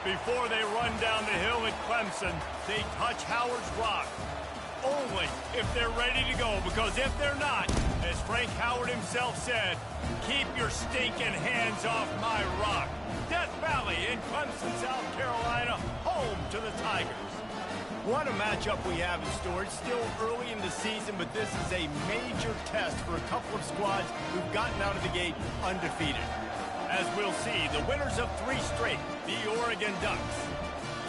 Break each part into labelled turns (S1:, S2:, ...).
S1: Before they run down the hill at Clemson, they touch Howard's rock. Only if they're ready to go, because if they're not, as Frank Howard himself said, keep your stinking hands off my rock. Death Valley in Clemson, South Carolina, home to the Tigers. What a matchup we have in store. It's still early in the season, but this is a major test for a couple of squads who've gotten out of the gate undefeated. As we'll see, the winners of 3 straight, the Oregon Ducks,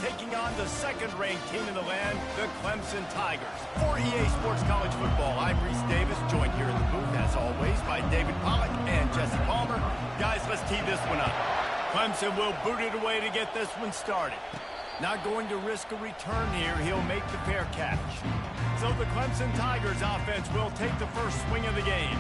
S1: taking on the second-ranked team in the land, the Clemson Tigers. For EA Sports College Football, I'm Reese Davis, joined here in the booth, as always, by David Pollack and Jesse Palmer. Guys, let's tee this one up. Clemson will boot it away to get this one started. Not going to risk a return here. He'll make the fair catch. So the Clemson Tigers offense will take the first swing of the game.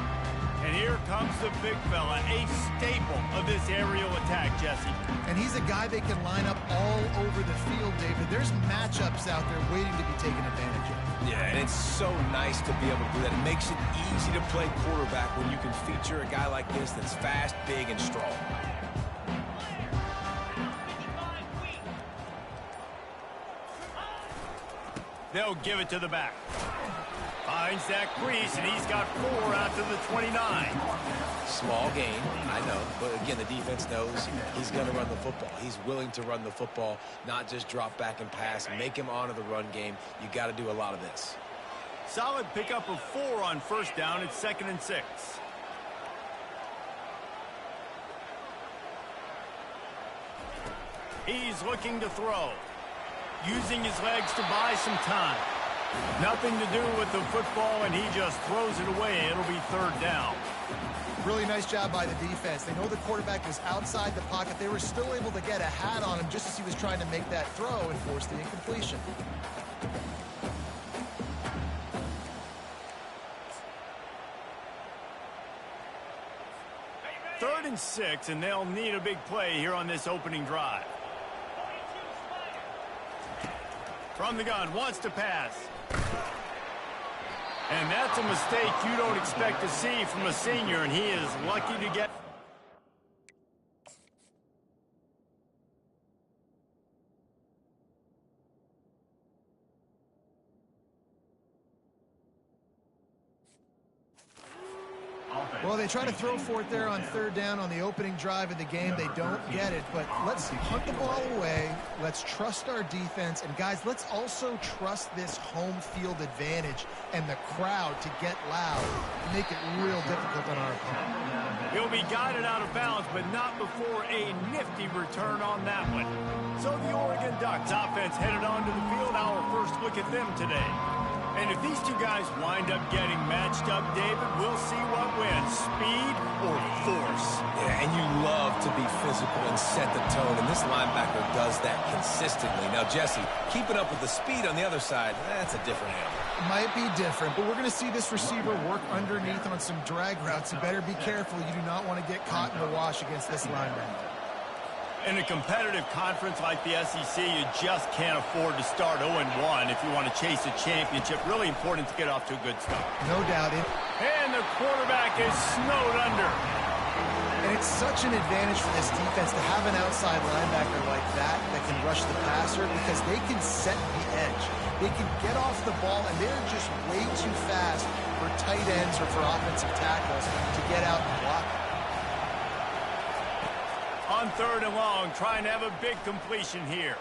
S1: And here comes the big fella, a staple of this aerial attack, Jesse.
S2: And he's a guy they can line up all over the field, David. There's matchups out there waiting to be taken advantage of.
S3: Yeah, and it's so nice to be able to do that. It makes it easy to play quarterback when you can feature a guy like this that's fast, big, and strong.
S1: They'll give it to the back. Finds that crease, and he's got 4 out to the 29.
S3: Small gain, I know, but again, the defense knows he's going to run the football. He's willing to run the football, not just drop back and pass, make him honor the run game. You got to do a lot of this.
S1: Solid pickup of 4 on first down. It's 2nd and 6. He's looking to throw, using his legs to buy some time. Nothing to do with the football, and he just throws it away. It'll be 3rd down.
S2: Really nice job by the defense. They know the quarterback is outside the pocket. They were still able to get a hat on him just as he was trying to make that throw and force the incompletion.
S1: Third and 6, and they'll need a big play here on this opening drive. From the gun, wants to pass. And that's a mistake you don't expect to see from a senior, and he is lucky to get...
S2: Well, they try to throw for it there on 3rd down on the opening drive of the game. They don't get it, but let's punt the ball away. Let's trust our defense. And, guys, let's also trust this home field advantage and the crowd to get loud and make it real difficult on our opponent.
S1: He'll be guided out of bounds, but not before a nifty return on that one. So the Oregon Ducks offense headed onto the field. Our first look at them today. And if these two guys wind up getting matched up, David, we'll see what wins, speed or force.
S3: Yeah, and you love to be physical and set the tone, and this linebacker does that consistently. Now, Jesse, keeping up with the speed on the other side, that's a different animal.
S2: Might be different, but we're going to see this receiver work underneath on some drag routes. You better be careful. You do not want to get caught in the wash against this linebacker.
S1: In a competitive conference like the SEC, you just can't afford to start 0-1 if you want to chase a championship. Really important to get off to a good start.
S2: No doubt.
S1: And the quarterback is snowed under.
S2: And it's such an advantage for this defense to have an outside linebacker like that can rush the passer because they can set the edge. They can get off the ball, and they're just way too fast for tight ends or for offensive tackles to get out and block.
S1: On 3rd and long, trying to have a big completion here.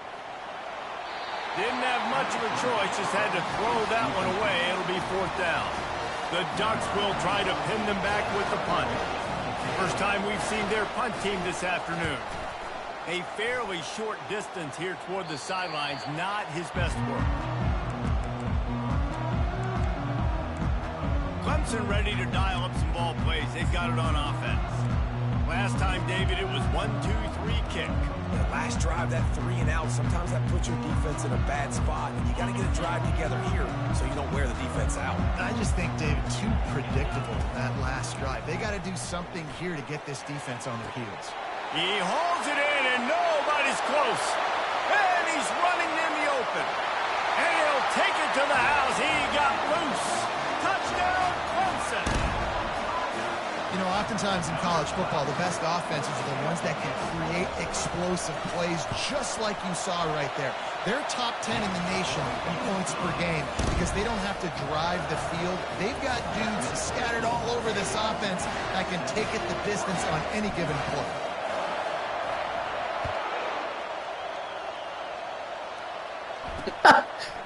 S1: Didn't have much of a choice, just had to throw that one away. It'll be 4th down. The Ducks will try to pin them back with the punt. First time we've seen their punt team this afternoon. A fairly short distance here toward the sidelines, not his best work. Clemson ready to dial up some ball plays. They've got it on offense. Last time, David, it was 1-2-3 kick.
S3: That last drive, that 3-and-out, sometimes that puts your defense in a bad spot, and you got to get a drive together here so you don't wear the defense out.
S2: I just think, David, too predictable, that last drive. They got to do something here to get this defense on their heels.
S1: He hauls it in, and nobody's close. And he's running in the open. And he'll take it to the house. He got loose. Touchdown, Clemson.
S2: You know, know, oftentimes in college football, the best offenses are the ones that can create explosive plays, just like you saw right there. They're top 10 in the nation in points per game because they don't have to drive the field. They've got dudes scattered all over this offense that can take it the distance on any given play.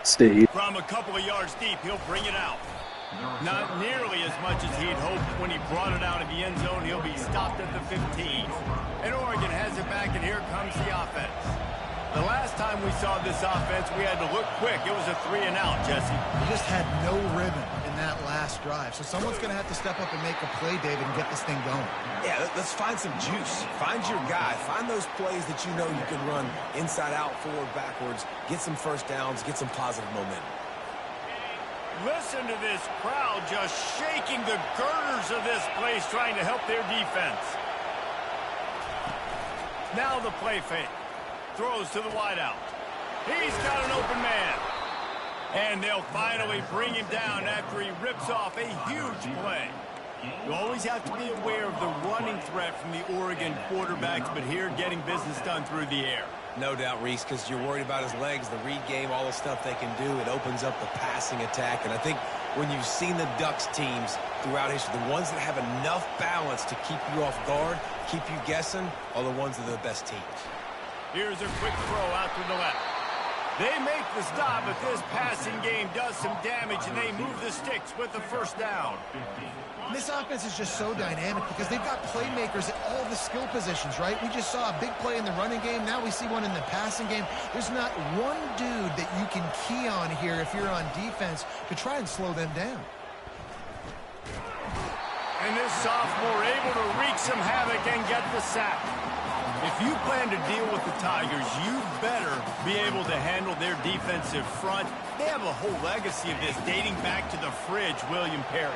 S4: Steve.
S1: From a couple of yards deep, he'll bring it out. Not nearly as much as he had hoped when he brought it out of the end zone. He'll be stopped at the 15. And Oregon has it back, and here comes the offense. The last time we saw this offense, we had to look quick. It was a 3-and-out, Jesse.
S2: We just had no rhythm in that last drive. So someone's going to have to step up and make a play, David, and get this thing going.
S3: Yeah, let's find some juice. Find your guy. Find those plays that you know you can run inside out, forward, backwards. Get some first downs. Get some positive momentum.
S1: Listen to this crowd just shaking the girders of this place, trying to help their defense. Now the play fake. Throws to the wideout. He's got an open man. And they'll finally bring him down after he rips off a huge play. You always have to be aware of the running threat from the Oregon quarterbacks, but here getting business done through the air.
S3: No doubt, Reese, because you're worried about his legs, the read game, all the stuff they can do. It opens up the passing attack. And I think when you've seen the Ducks teams throughout history, the ones that have enough balance to keep you off guard, keep you guessing, are the ones that are the best teams.
S1: Here's a quick throw out to the left. They make the stop, but this passing game does some damage, and they move the sticks with the first down.
S2: This offense is just so dynamic because they've got playmakers at all the skill positions, right? We just saw a big play in the running game. Now we see one in the passing game. There's not one dude that you can key on here if you're on defense to try and slow them down.
S1: And this sophomore able to wreak some havoc and get the sack. If you plan to deal with the Tigers, you better be able to handle their defensive front. They have a whole legacy of this dating back to the fridge, William Perry.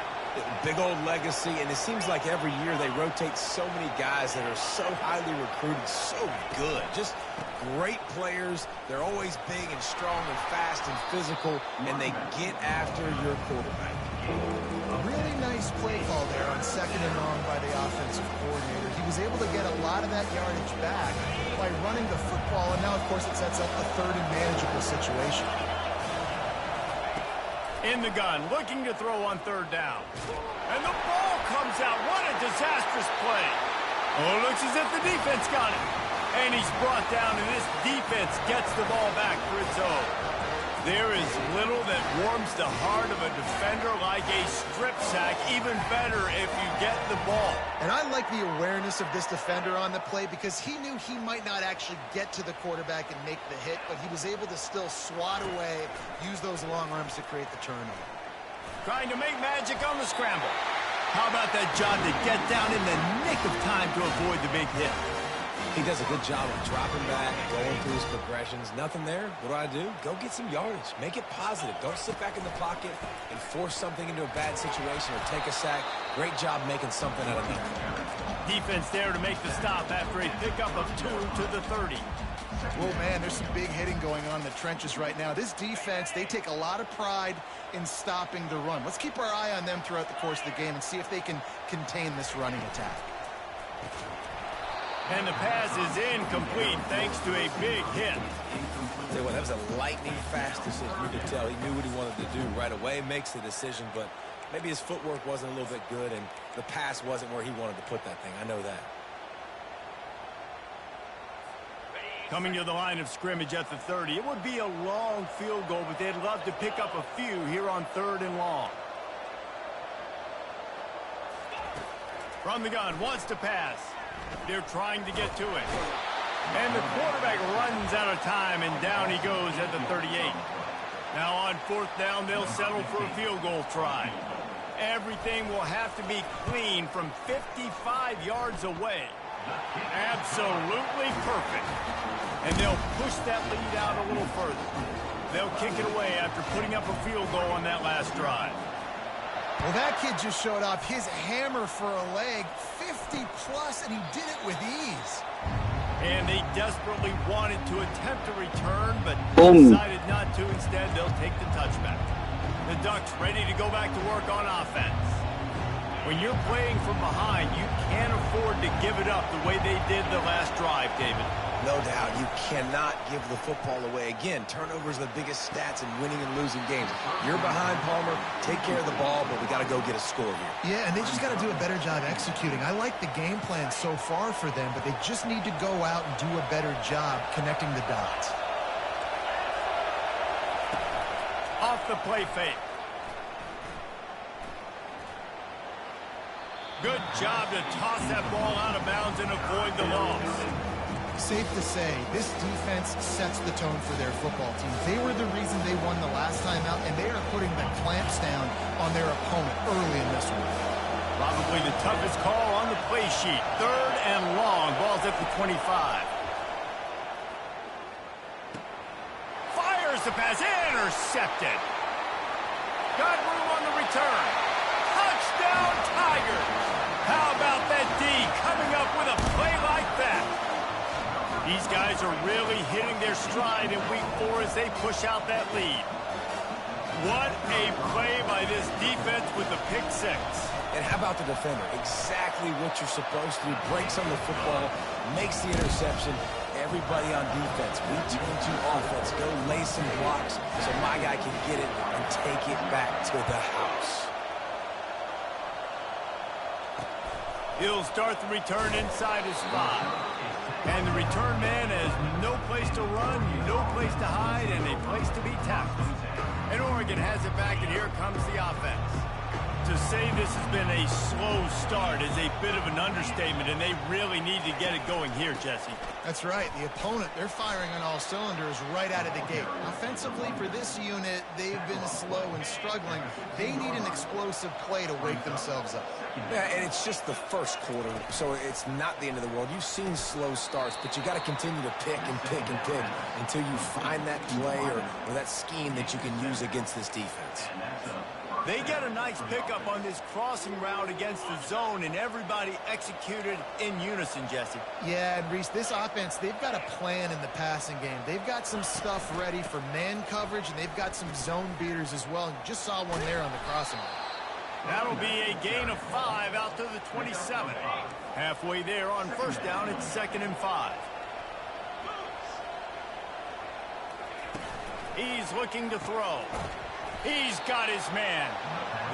S3: Big old legacy, and it seems like every year they rotate so many guys that are so highly recruited, so good. Just great players. They're always big and strong and fast and physical, and they get after your quarterback.
S2: A really nice play call there on 2nd and long by the offensive coordinator. He was able to get a lot of that yardage back by running the football, and now, of course, it sets up a 3rd and manageable situation.
S1: In the gun, looking to throw on 3rd down. And the ball comes out. What a disastrous play. Oh, looks as if the defense got it. And he's brought down, and this defense gets the ball back for its own. There is little that warms the heart of a defender like a strip sack. Even better if you get the ball.
S2: And I like the awareness of this defender on the play because he knew he might not actually get to the quarterback and make the hit, but he was able to still swat away, use those long arms to create the turnover.
S1: Trying to make magic on the scramble. How about that job to get down in the nick of time to avoid the big hit?
S3: He does a good job of dropping back, going through his progressions. Nothing there. What do? Go get some yardage. Make it positive. Don't sit back in the pocket and force something into a bad situation or take a sack. Great job making something out of nothing.
S1: Defense there to make the stop after a pickup of 2 to the 30.
S2: Well, man, there's some big hitting going on in the trenches right now. This defense, they take a lot of pride in stopping the run. Let's keep our eye on them throughout the course of the game and see if they can contain this running attack.
S1: And the pass is incomplete thanks to a big hit.
S3: Tell you what, that was a lightning-fast decision. You could tell he knew what he wanted to do right away, makes the decision, but maybe his footwork wasn't a little bit good, and the pass wasn't where he wanted to put that thing. I know that.
S1: Coming to the line of scrimmage at the 30. It would be a long field goal, but they'd love to pick up a few here on 3rd and long. From the gun, wants to pass. They're trying to get to it. And the quarterback runs out of time, and down he goes at the 38. Now on 4th down, they'll settle for a field goal try. Everything will have to be clean from 55 yards away. Absolutely perfect. And they'll push that lead out a little further. They'll kick it away after putting up a field goal on that last drive.
S2: Well, that kid just showed off his hammer for a leg, 50-plus, and he did it with ease.
S1: And they desperately wanted to attempt a return, but decided not to. Instead, they'll take the touchback. The Ducks ready to go back to work on offense. When you're playing from behind, you can't afford to give it up the way they did the last drive, David.
S3: No doubt, you cannot give the football away. Again, turnovers are the biggest stats in winning and losing games. You're behind, Palmer. Take care of the ball, but we got to go get a score here.
S2: Yeah, and they just got to do a better job executing. I like the game plan so far for them, but they just need to go out and do a better job connecting the dots.
S1: Off the play fake. Good job to toss that ball out of bounds and avoid the loss.
S2: Safe to say, this defense sets the tone for their football team. They were the reason they won the last time out, and they are putting the clamps down on their opponent early in this one.
S1: Probably the toughest call on the play sheet. 3rd and long. Ball's at the 25. Fires the pass. Intercepted. Got room on the return. Touchdown, Tigers. How about that D coming up with a play like that? These guys are really hitting their stride in week 4 as they push out that lead. What a play by this defense with the pick 6.
S3: And how about the defender? Exactly what you're supposed to do. Breaks on the football, makes the interception. Everybody on defense, we turn to offense. Go lay some blocks so my guy can get it and take it back to the house.
S1: He'll start the return inside his 5. And the return man has no place to run, no place to hide, and a place to be tackled. And Oregon has it back, and here comes the offense. To say this has been a slow start is a bit of an understatement, and they really need to get it going here, Jesse.
S2: That's right. The opponent, they're firing on all cylinders right out of the gate. Offensively, for this unit, they've been slow and struggling. They need an explosive play to wake themselves up.
S3: Yeah, and it's just the first quarter, so it's not the end of the world. You've seen slow starts, but you got to continue to pick and pick and pick until you find that play or that scheme that you can use against this defense.
S1: They get a nice pickup on this crossing route against the zone, and everybody executed in unison, Jesse.
S2: Yeah, and Reese, this offense, they've got a plan in the passing game. They've got some stuff ready for man coverage, and they've got some zone beaters as well. And you just saw one there on the crossing route.
S1: That'll be a gain of 5 out to the 27. Halfway there on 1st down, it's 2nd and 5. He's looking to throw. He's got his man.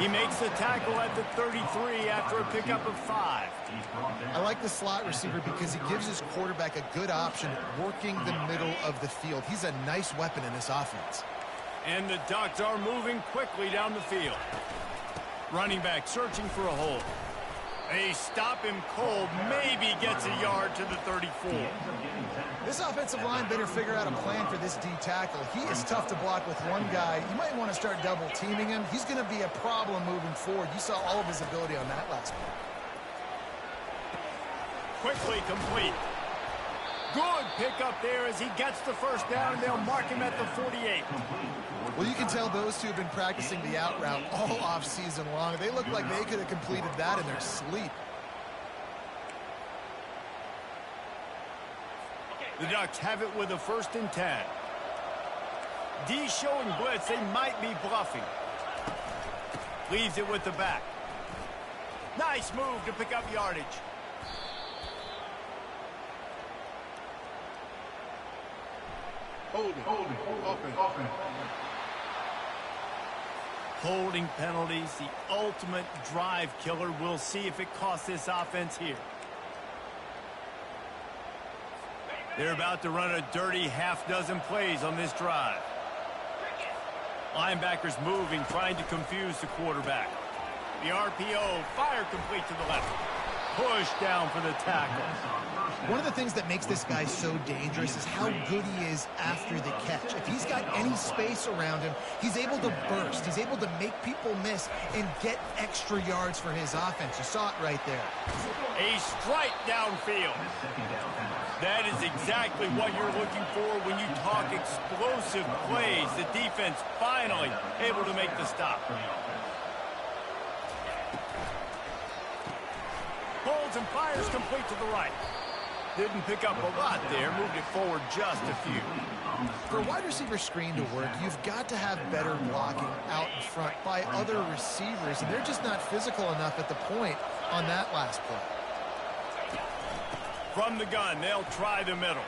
S1: He makes the tackle at the 33 after a pickup of 5.
S2: I like the slot receiver because he gives his quarterback a good option working the middle of the field. He's a nice weapon in this offense.
S1: And the Ducks are moving quickly down the field. Running back searching for a hole. They stop him cold, maybe gets a yard to the 34.
S2: This offensive line better figure out a plan for this D tackle. He is tough to block with one guy. You might want to start double teaming him. He's going to be a problem moving forward. You saw all of his ability on that last play.
S1: Quickly complete. Good pickup there as he gets the 1st down, and they'll mark him at the 48.
S2: Well, you can tell those two have been practicing the out route all off season long. They look like they could have completed that in their sleep.
S1: The Ducks have it with a 1st and 10. D showing blitz. They might be bluffing. Leaves it with the back. Nice move to pick up yardage. Holding penalties, the ultimate drive killer. We'll see if it costs this offense here. They're about to run a dirty half-dozen plays on this drive. Linebackers moving, trying to confuse the quarterback. The RPO, fire complete to the left. Push down for the tackle.
S2: One of the things that makes this guy so dangerous is how good he is after the catch. If he's got any space around him, he's able to burst. He's able to make people miss and get extra yards for his offense. You saw it right there.
S1: A strike downfield. That is exactly what you're looking for when you talk explosive plays. The defense finally able to make the stop. Holds and fires complete to the right. Didn't pick up a lot there. Moved it forward just a few.
S2: For a wide receiver screen to work, you've got to have better blocking out in front by other receivers, and they're just not physical enough at the point on that last play.
S1: From the gun, they'll try the middle.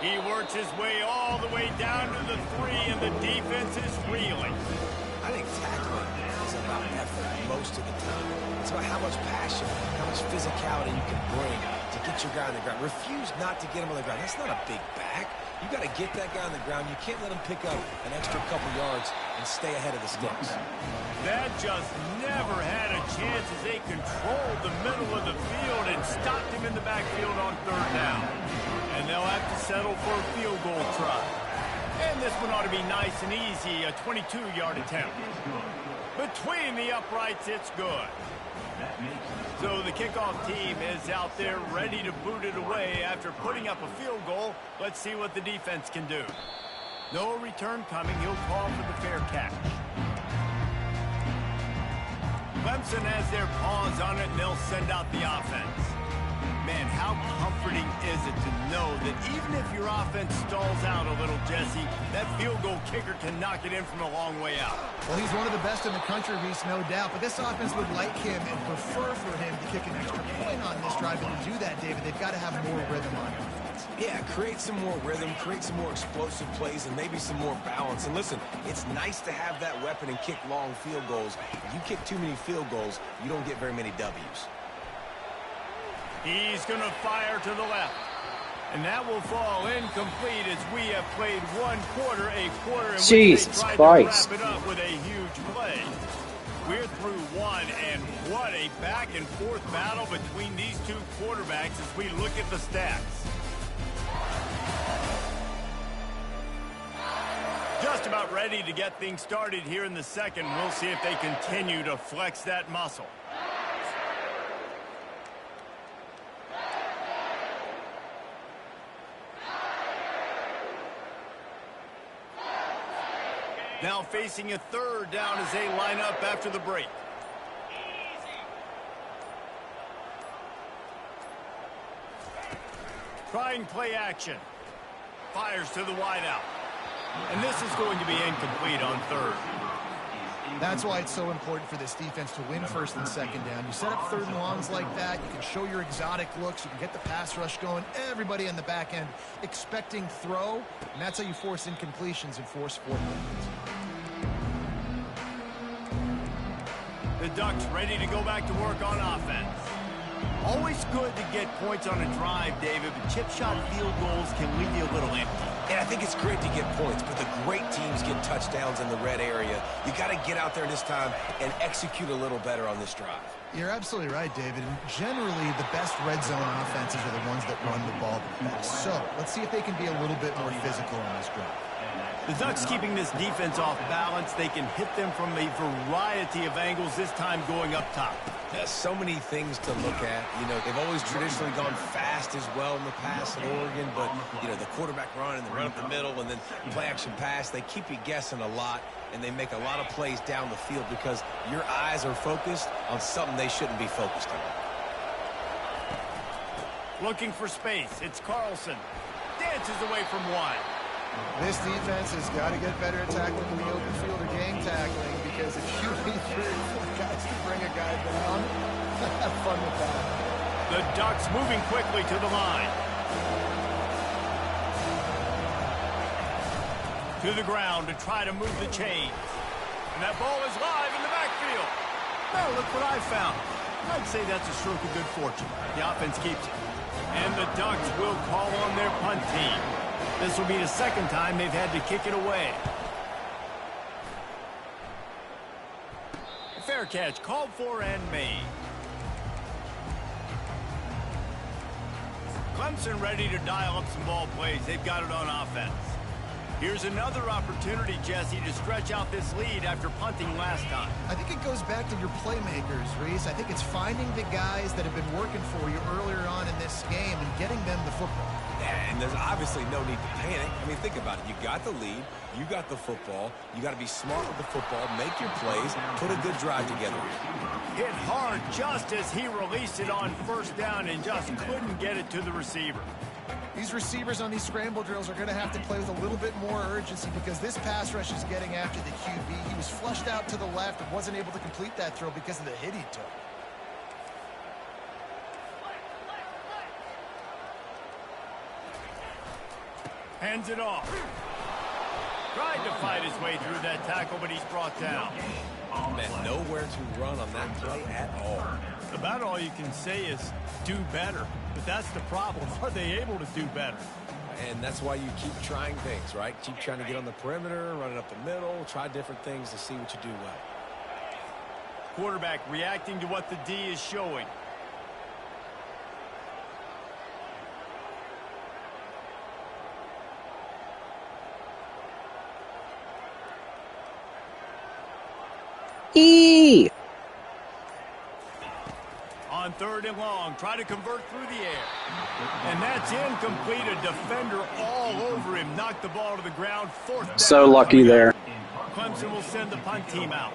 S1: He works his way all the way down to the 3, and the defense is reeling.
S3: I think tackling is about effort most of the time. It's about how much passion, how much physicality you can bring to get your guy on the ground. Refuse not to get him on the ground. That's not a big back. You got to get that guy on the ground. You can't let him pick up an extra couple yards and stay ahead of the sticks.
S1: That just never had a chance as they controlled the middle of the field and stopped him in the backfield on 3rd down. And they'll have to settle for a field goal try. And this one ought to be nice and easy, a 22-yard attempt. Between the uprights, it's good. So the kickoff team is out there ready to boot it away after putting up a field goal. Let's see what the defense can do. No return coming. He'll call for the fair catch. Clemson has their paws on it, and they'll send out the offense. Man, how comforting is it to know that even if your offense stalls out a little, Jesse, that field goal kicker can knock it in from a long way out.
S2: Well, he's one of the best in the country, Reese, no doubt. But this offense would like him and prefer for him to kick an extra point on this drive. And to do that, David, they've got to have more rhythm on offense.
S3: Yeah, create some more rhythm, create some more explosive plays, and maybe some more balance. And listen, it's nice to have that weapon and kick long field goals. If you kick too many field goals, you don't get very many W's.
S1: He's going to fire to the left. And that will fall incomplete as we have played one quarter, a quarter in which they tried to wrap it up with a huge play. We're through one, and what a back-and-forth battle between these two quarterbacks as we look at the stats. Just about ready to get things started here in the second. We'll see if they continue to flex that muscle. Now facing a 3rd down as they line up after the break. Trying play action. Fires to the wideout. And this is going to be incomplete on 3rd.
S2: That's why it's so important for this defense to win 1st and 2nd down. You set up 3rd and longs like that. You can show your exotic looks. You can get the pass rush going. Everybody on the back end expecting throw. And that's how you force incompletions and force 4 points.
S1: The Ducks ready to go back to work on offense. Always good to get points on a drive, David, but chip shot field goals can leave you a little empty.
S3: And I think it's great to get points, but the great teams get touchdowns in the red area. You got to get out there this time and execute a little better on this drive.
S2: You're absolutely right, David. And generally, the best red zone offenses are the ones that run the ball the best. So let's see if they can be a little bit more physical on this drive.
S1: The Ducks keeping this defense off balance. They can hit them from a variety of angles, this time going up top.
S3: There's so many things to look at. You know, they've always traditionally gone fast as well in the past at Oregon, but, you know, the quarterback run and the run up the middle and then play action pass, they keep you guessing a lot, and they make a lot of plays down the field because your eyes are focused on something they shouldn't be focused on.
S1: Looking for space. It's Carlson. Dances away from one.
S2: This defense has got to get better at tackling in the open field or gang tackling, because if you need 3 or 4 guys to bring a guy down, have fun with that.
S1: The Ducks moving quickly to the line. To the ground to try to move the chains. And that ball is live in the backfield. Now look what I found. I'd say that's a stroke of good fortune. The offense keeps it. And the Ducks will call on their punt team. This will be the 2nd time they've had to kick it away. Fair catch called for and made. Clemson ready to dial up some ball plays. They've got it on offense. Here's another opportunity, Jesse, to stretch out this lead after punting last time.
S2: I think it goes back to your playmakers, Reese. I think it's finding the guys that have been working for you earlier on in this game and getting them the football.
S3: And And there's obviously no need to panic. I mean, think about it. You got the lead. You got the football. You got to be smart with the football. Make your plays. Put a good drive together.
S1: Hit hard just as he released it on first down and just couldn't get it to the receiver.
S2: These receivers on these scramble drills are going to have to play with a little bit more urgency because this pass rush is getting after the QB. He was flushed out to the left and wasn't able to complete that throw because of the hit he took.
S1: Hands it off. Tried to fight his way through that tackle, but he's brought down.
S3: Man, nowhere to run on that play at all.
S1: About all you can say is do better. But that's the problem. Are they able to do better?
S3: And that's why you keep trying things, right? Keep trying to get on the perimeter, run it up the middle, try different things to see what you do well.
S1: Quarterback reacting to what the D is showing. On third and long, try to convert through the air. And that's incomplete. A defender all over him. Knocked the ball to the ground. Fourth down.
S4: So lucky there.
S1: Clemson will send the punt team out.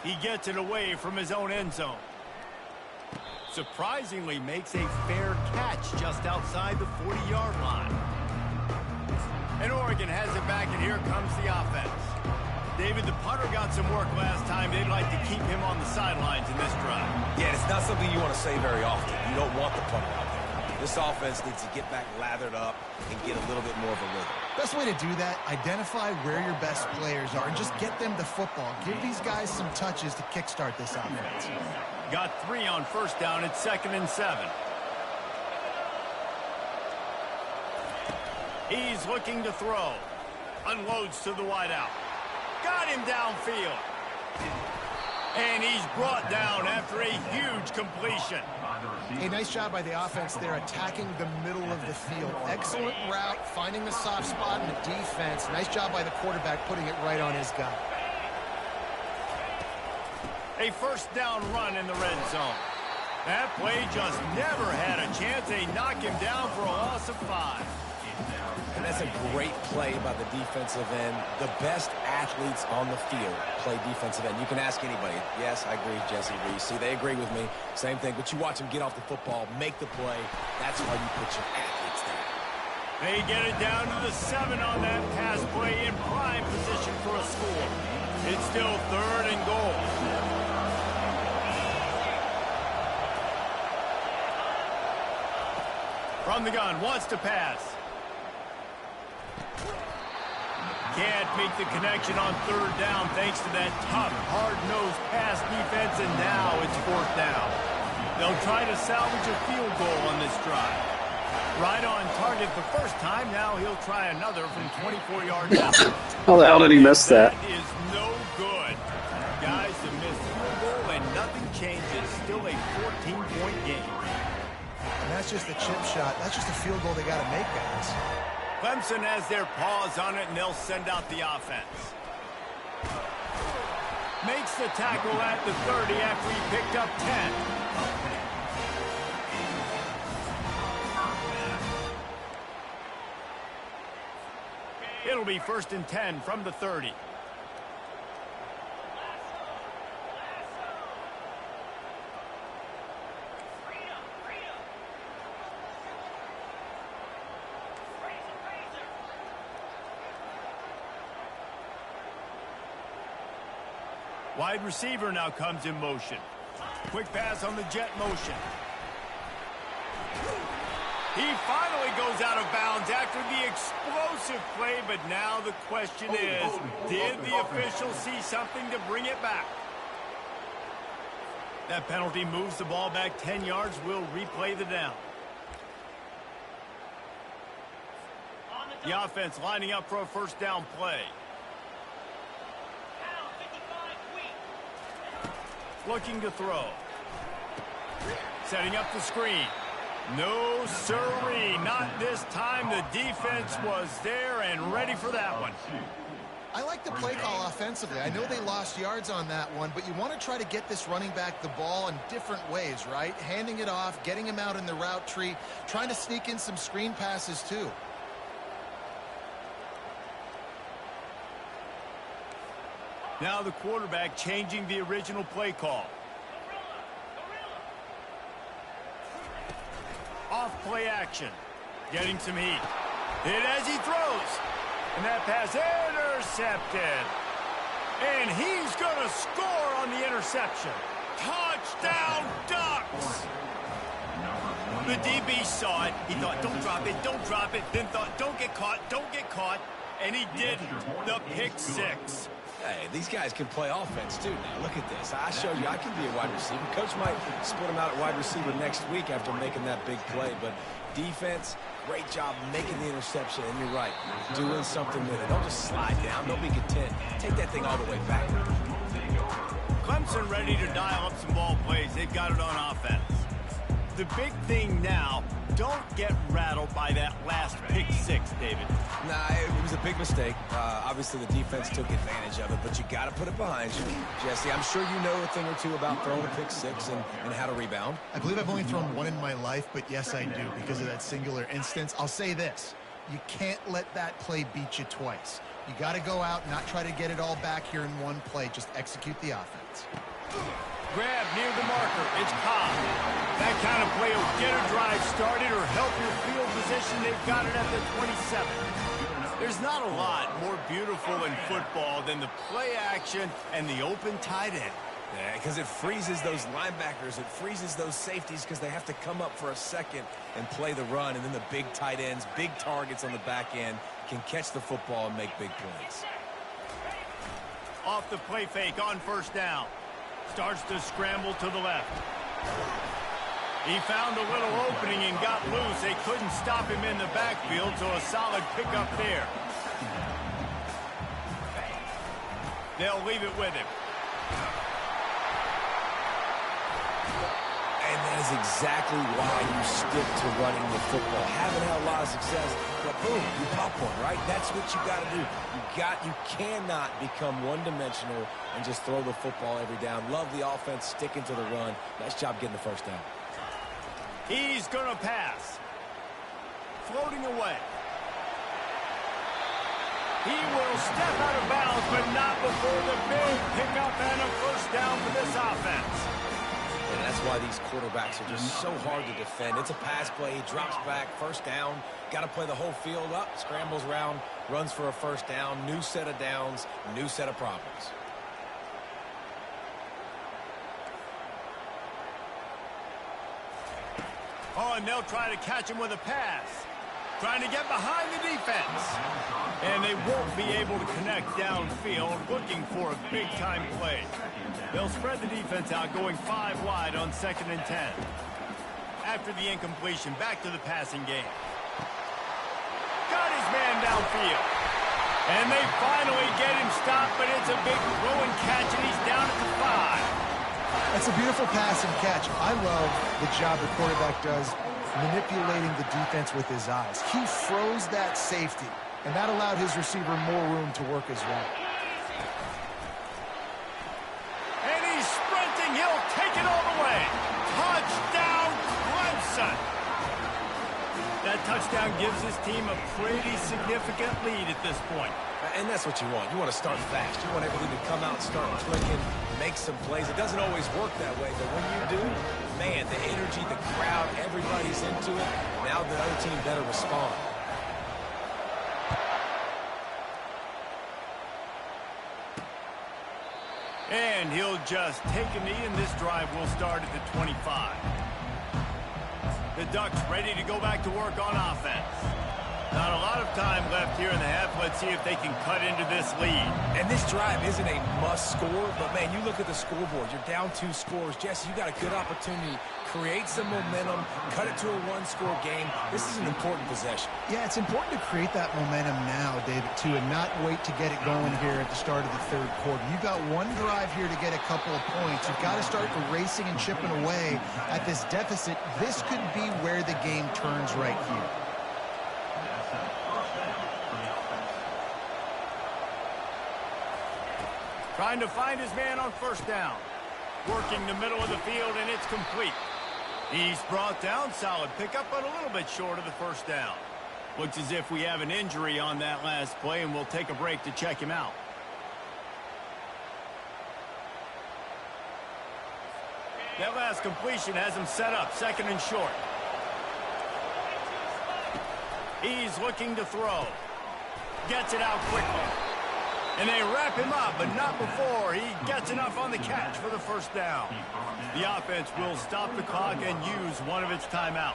S1: He gets it away from his own end zone. Surprisingly makes a fair catch just outside the 40-yard line. And Oregon has it back, and here comes the offense. David, the punter got some work last time. They'd like to keep him on the sidelines in this drive.
S3: Yeah, it's not something you want to say very often. You don't want the punter out there. This offense needs to get back lathered up and get a little bit more of a rhythm.
S2: Best way to do that, identify where your best players are and just get them the football. Give these guys some touches to kickstart this offense.
S1: Got 3 on first down. It's 2nd and 7. He's looking to throw. Unloads to the wideout. Got him downfield. And he's brought down after a huge completion.
S2: A nice job by the offense there, attacking the middle of the field. Excellent route, finding the soft spot in the defense. Nice job by the quarterback putting it right on his guy.
S1: A first down run in the red zone. That play just never had a chance. They knock him down for a loss of 5.
S3: And that's a great play by the defensive end. The best athletes on the field play defensive end. You can ask anybody. Yes, I agree, Jesse Reese. See, they agree with me. Same thing. But you watch them get off the football, make the play. That's why you put your athletes there.
S1: They get it down to the 7 on that pass play in prime position for a score. It's still 3rd and goal. From the gun, wants to pass. Can't make the connection on 3rd down thanks to that tough, hard-nosed pass defense, and now it's 4th down. They'll try to salvage a field goal on this drive. Right on target the first time, now he'll try another from 24 yards out.
S4: How the hell did he miss that?
S1: That is no good. Guys, the missed field goal and nothing changes. Still a 14-point game.
S2: And that's just a chip shot. That's just a field goal they got to make, guys.
S1: Clemson has their paws on it, and they'll send out the offense. Makes the tackle at the 30 after he picked up 10. It'll be 1st and 10 from the 30. Wide receiver now comes in motion. Quick pass on the jet motion. He finally goes out of bounds after the explosive play, but now the question is, did the official see something to bring it back? That penalty moves the ball back 10 yards. We'll replay the down. The offense lining up for a first down play. Looking to throw. Setting up the screen. No sirree, not this time. The defense was there and ready for that one.
S2: I like like the play call offensively. I know they lost yards on that one, but you want to try to get this running back the ball in different ways, right? Handing it off, getting him out in the route tree, trying to sneak in some screen passes too.
S1: Now the quarterback changing the original play call. Off play action. Getting some heat. Hit as he throws. And that pass intercepted. And he's going to score on the interception. Touchdown Ducks! The DB saw it. He thought, don't drop it, don't drop it. Then thought, don't get caught, don't get caught. And he didn't. The pick six.
S3: Hey, these guys can play offense, too. Now, look at this. I showed you I can be a wide receiver. Coach might split him out at wide receiver next week after making that big play. But defense, great job making the interception. And you're right, doing something with it. Don't just slide down. Don't be content. Take that thing all the way back.
S1: Clemson ready to dial up some ball plays. They've got it on offense. The big thing now, don't get rattled by that last pick six, David.
S3: Nah, it was a big mistake. Obviously, the defense took advantage of it, but you got to put it behind you. Jesse, I'm sure you know a thing or two about throwing a pick six and how to rebound.
S2: I believe I've only thrown one in my life, but yes, I do because of that singular instance. I'll say this. You can't let that play beat you twice. You got to go out and not try to get it all back here in one play. Just execute the offense.
S1: Grab near the marker. It's Cobb. That kind of play will get a drive started or help your field position. They've got it at the 27. There's not a lot more beautiful in football than the play action and the open tight end.
S3: Yeah, because it freezes those linebackers. It freezes those safeties because they have to come up for a second and play the run. And then the big tight ends, big targets on the back end can catch the football and make big plays.
S1: Off the play fake on first down. Starts to scramble to the left. He found a little opening and got loose. They couldn't stop him in the backfield, so a solid pickup there. They'll leave it with him.
S3: And that is exactly why you stick to running the football. Haven't had a lot of success, but boom, you pop one, right? That's what you got to do. You cannot become one-dimensional and just throw the football every down. Love the offense, sticking to the run. Nice job getting the first down.
S1: He's going to pass. Floating away. He will step out of bounds, but not before the big pickup and a first down for this offense.
S3: And that's why these quarterbacks are just so hard to defend. It's a pass play. He drops back, first down. Got to play the whole field up, scrambles around, runs for a first down. New set of downs, new set of problems.
S1: Oh, and they'll try to catch him with a pass. Trying to get behind the defense. And they won't be able to connect downfield, looking for a big-time play. They'll spread the defense out, going 5 wide on 2nd and 10. After the incompletion, back to the passing game. Got his man downfield. And they finally get him stopped, but it's a big throw and catch, and he's down at the 5.
S2: That's a beautiful pass and catch. I love the job the quarterback does manipulating the defense with his eyes. He froze that safety, and that allowed his receiver more room to work his route.
S1: And he's sprinting. He'll take it all the way. Touchdown, Clemson. That touchdown gives his team a pretty significant lead at this point.
S3: And that's what you want. You want to start fast. You want everything to come out and start clicking, make some plays. It doesn't always work that way, but when you do, man, the energy, the crowd, everybody's into it. Now the other team better respond.
S1: And he'll just take a knee, and this drive will start at the 25. The Ducks ready to go back to work on offense. Not a lot of time left here in the half. Let's see if they can cut into this lead.
S3: And this drive isn't a must score, but, man, you look at the scoreboard. You're down 2 scores. Jesse, you got a good opportunity. Create some momentum. Cut it to a 1-score game. This is an important possession.
S2: Yeah, it's important to create that momentum now, David, too, and not wait to get it going here at the start of the 3rd quarter. You've got one drive here to get a couple of points. You've got to start erasing and chipping away at this deficit. This could be where the game turns right here.
S1: Trying to find his man on first down. Working the middle of the field, and it's complete. He's brought down. Solid pickup, but a little bit short of the first down. Looks as if we have an injury on that last play, and we'll take a break to check him out. That last completion has him set up, second and short. He's looking to throw. Gets it out quickly. And they wrap him up, but not before he gets enough on the catch for the first down. The offense will stop the clock and use one of its timeouts.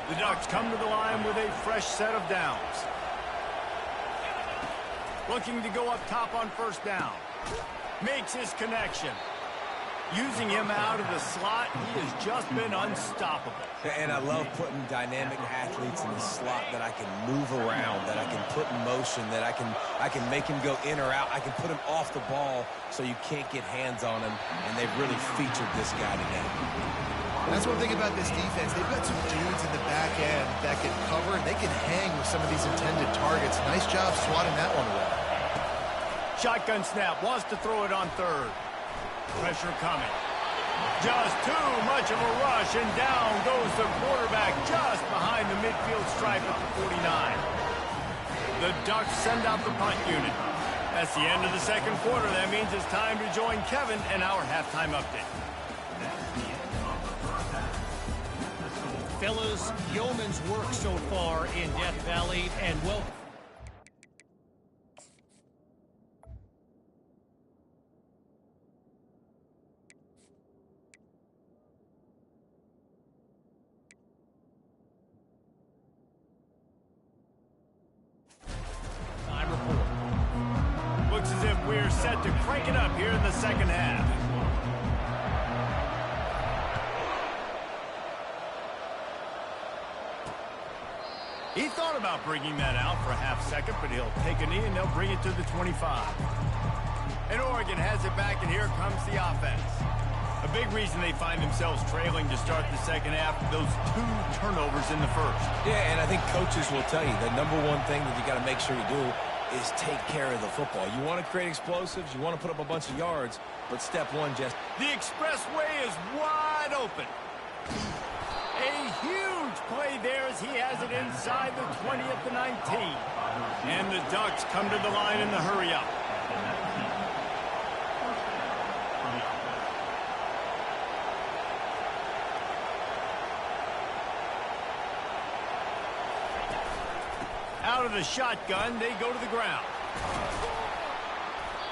S1: The Ducks come to the line with a fresh set of downs. Looking to go up top on first down. Makes his connection. Using him out of the slot, he has just been unstoppable.
S3: And I love putting dynamic athletes in the slot that I can move around, that I can put in motion, that I can make him go in or out. I can put him off the ball so you can't get hands on him, and they've really featured this guy today.
S2: That's one thing about this defense. They've got some dudes in the back end that can cover, and they can hang with some of these intended targets. Nice job swatting that one away.
S1: Shotgun snap, wants to throw it on third. Pressure coming. Just too much of a rush, and down goes the quarterback just behind the midfield stripe at the 49. The Ducks send out the punt unit. That's the end of the second quarter. That means it's time to join Kevin and our halftime update.
S5: Fellas, yeoman's work so far in Death Valley, and welcome.
S1: Looks as if we're set to crank it up here in the second half. He thought about bringing that out for a half second, but he'll take a knee and they'll bring it to the 25. And Oregon has it back, and here comes the offense. A big reason they find themselves trailing to start the second half, those 2 turnovers in the first.
S3: Yeah, and I think coaches will tell you the number one thing that you got to make sure you do is take care of the football. You want to create explosives, you want to put up a bunch of yards, but step one, just...
S1: The expressway is wide open. A huge play there as he has it inside the 20 at the 19. And the Ducks come to the line in the hurry-up. Out of the shotgun, they go to the ground.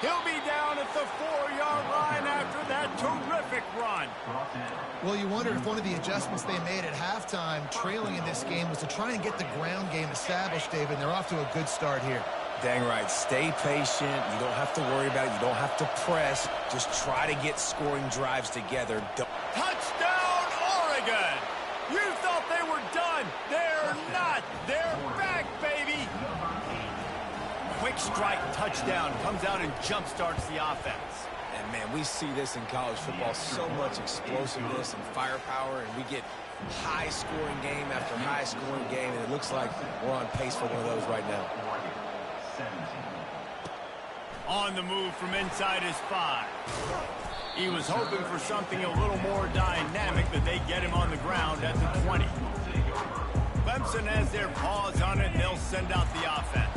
S1: He'll be down at the 4-yard line after that terrific run.
S2: Well, you wonder if one of the adjustments they made at halftime, trailing in this game, was to try and get the ground game established, David, and they're off to a good start here.
S3: Dang right. Stay patient. You don't have to worry about it. You don't have to press. Just try to get scoring drives together.
S1: Touchdown, Oregon! You thought they were done. They're not. They're back, baby. Quick strike touchdown comes out and jump-starts the offense.
S3: And, man, we see this in college football, so much explosiveness and firepower, and we get high-scoring game after high-scoring game, and it looks like we're on pace for one of those right now.
S1: On the move from inside his 5. He was hoping for something a little more dynamic, but they get him on the ground at the 20. Clemson has their paws on it, and they'll send out the offense.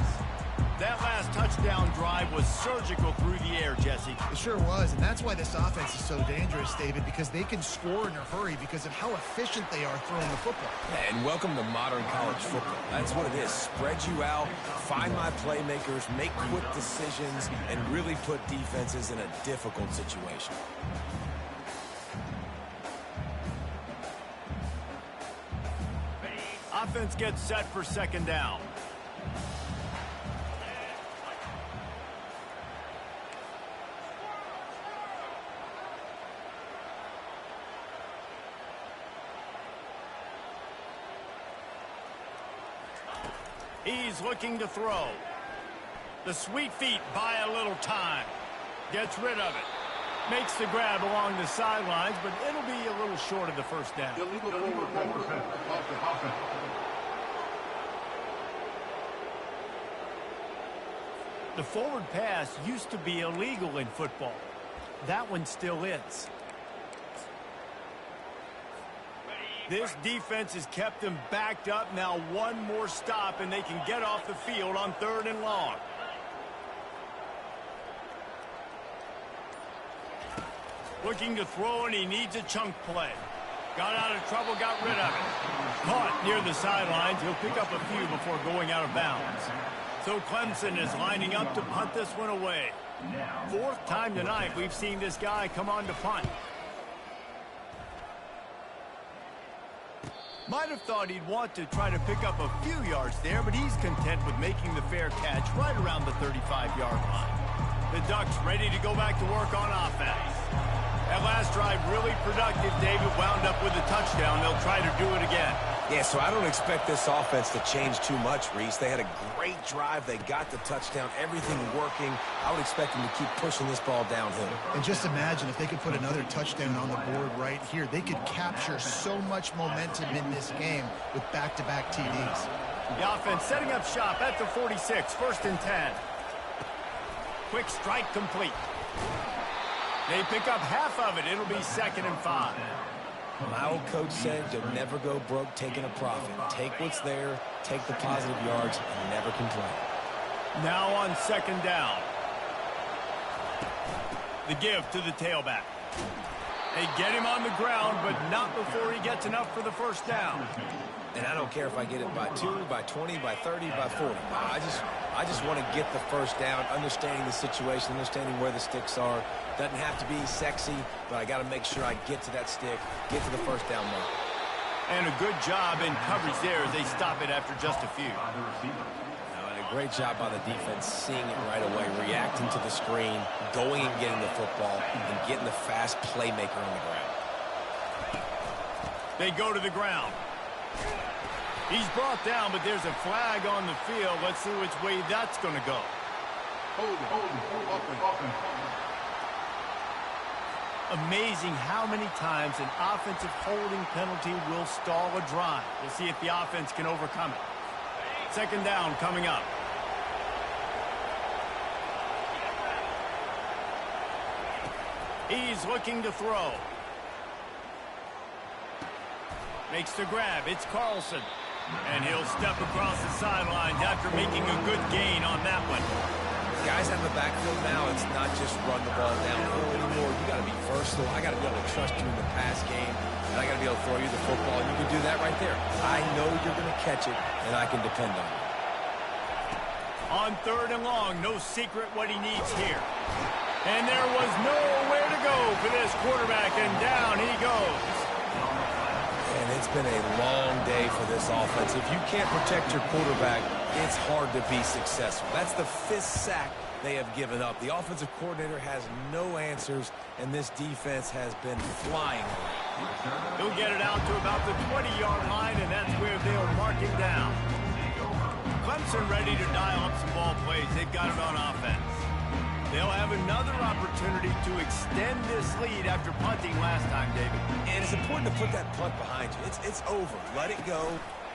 S1: That last touchdown drive was surgical through the air, Jesse.
S2: It sure was, and that's why this offense is so dangerous, David, because they can score in a hurry because of how efficient they are throwing the football.
S3: And welcome to modern college football. That's what it is. Spread you out, find my playmakers, make quick decisions, and really put defenses in a difficult situation.
S1: Offense gets set for second down. He's looking to throw. The sweet feet buy a little time. Gets rid of it. Makes the grab along the sidelines, but it'll be a little short of the first down. The forward pass used to be illegal in football. That one still is. This defense has kept them backed up. Now one more stop, and they can get off the field on 3rd and long. Looking to throw, and he needs a chunk play. Got out of trouble, got rid of it. Caught near the sidelines. He'll pick up a few before going out of bounds. So Clemson is lining up to punt this one away. 4th time tonight we've seen this guy come on to punt. Might have thought he'd want to try to pick up a few yards there, but he's content with making the fair catch right around the 35-yard line. The Ducks ready to go back to work on offense. That last drive really productive. David wound up with a touchdown. They'll try to do it again.
S3: Yeah, so I don't expect this offense to change too much, Reese. They had a great drive. They got the touchdown. Everything working. I would expect them to keep pushing this ball downhill.
S2: And just imagine if they could put another touchdown on the board right here. They could capture so much momentum in this game with back-to-back TDs.
S1: The offense setting up shop at the 46. 1st and 10. Quick strike complete. They pick up half of it. It'll be 2nd and 5.
S3: My old coach said you'll never go broke taking a profit. Take what's there, take the positive yards, and never complain.
S1: Now on 2nd down. The give to the tailback. They get him on the ground, but not before he gets enough for the 1st down.
S3: And I don't care if I get it by 2, by 20, by 30, by 40. I just want to get the 1st down, understanding the situation, understanding where the sticks are. Doesn't have to be sexy, but I got to make sure I get to that stick, get to the 1st down mark.
S1: And a good job in coverage there as they stop it after just a few.
S3: And a great job by the defense, seeing it right away, reacting to the screen, going and getting the football, and getting the fast playmaker on the ground.
S1: They go to the ground. He's brought down, but there's a flag on the field. Let's see which way that's going to go. Amazing how many times an offensive holding penalty will stall a drive. We'll see if the offense can overcome it. 2nd down coming up. He's looking to throw. Makes the grab. It's Carlson. And he'll step across the sidelines after making a good gain on that one.
S3: Guys out in the backfield now, it's not just run the ball downhill anymore. You got to be versatile. I got to be able to trust you in the pass game, and I got to be able to throw you the football. And you can do that right there. I know you're going to catch it, and I can depend on it.
S1: On 3rd and long, no secret what he needs here. And there was nowhere to go for this quarterback, and down he goes.
S3: And it's been a long day for this offense. If you can't protect your quarterback, it's hard to be successful. That's the 5th sack they have given up. The offensive coordinator has no answers, and this defense has been flying.
S1: He'll get it out to about the 20-yard line, and that's where they'll mark him down. Clemson ready to dial up some ball plays. They've got it on offense. They'll have another opportunity to extend this lead after punting last time, David.
S3: And it's important to put that punt behind you. It's over. Let it go.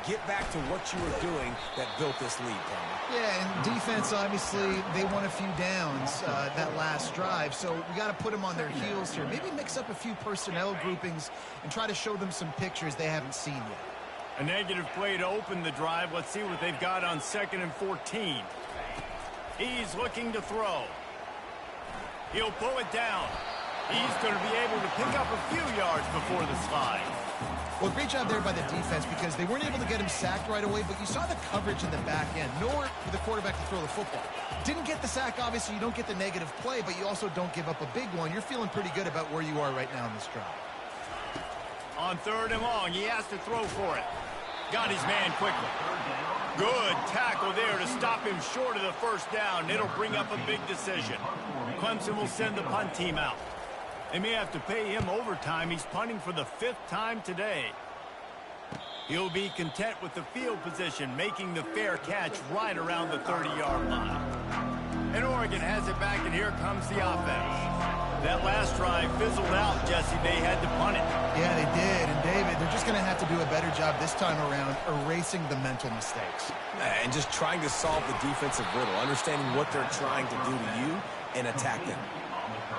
S3: Get back to what you were doing that built this lead, Palmer.
S2: Yeah, and defense, obviously, they won a few downs that last drive, so we got to put them on their heels here. Maybe mix up a few personnel groupings and try to show them some pictures they haven't seen yet.
S1: A negative play to open the drive. Let's see what they've got on 2nd and 14. He's looking to throw. He'll pull it down. He's going to be able to pick up a few yards before the slide.
S2: Well, great job there by the defense because they weren't able to get him sacked right away, but you saw the coverage in the back end. Nowhere for the quarterback to throw the football. Didn't get the sack, obviously. You don't get the negative play, but you also don't give up a big one. You're feeling pretty good about where you are right now in this drive.
S1: On 3rd and long, he has to throw for it. Got his man quickly. Good tackle there to stop him short of the 1st down. It'll bring up a big decision. Clemson will send the punt team out. They may have to pay him overtime. He's punting for the 5th time today. He'll be content with the field position, making the fair catch right around the 30-yard line. And Oregon has it back, and here comes the offense. That last drive fizzled out, Jesse. They had to punt it.
S2: Yeah, they did. And, David, they're just going to have to do a better job this time around erasing the mental mistakes.
S3: And just trying to solve the defensive riddle, understanding what they're trying to do to you and attack them.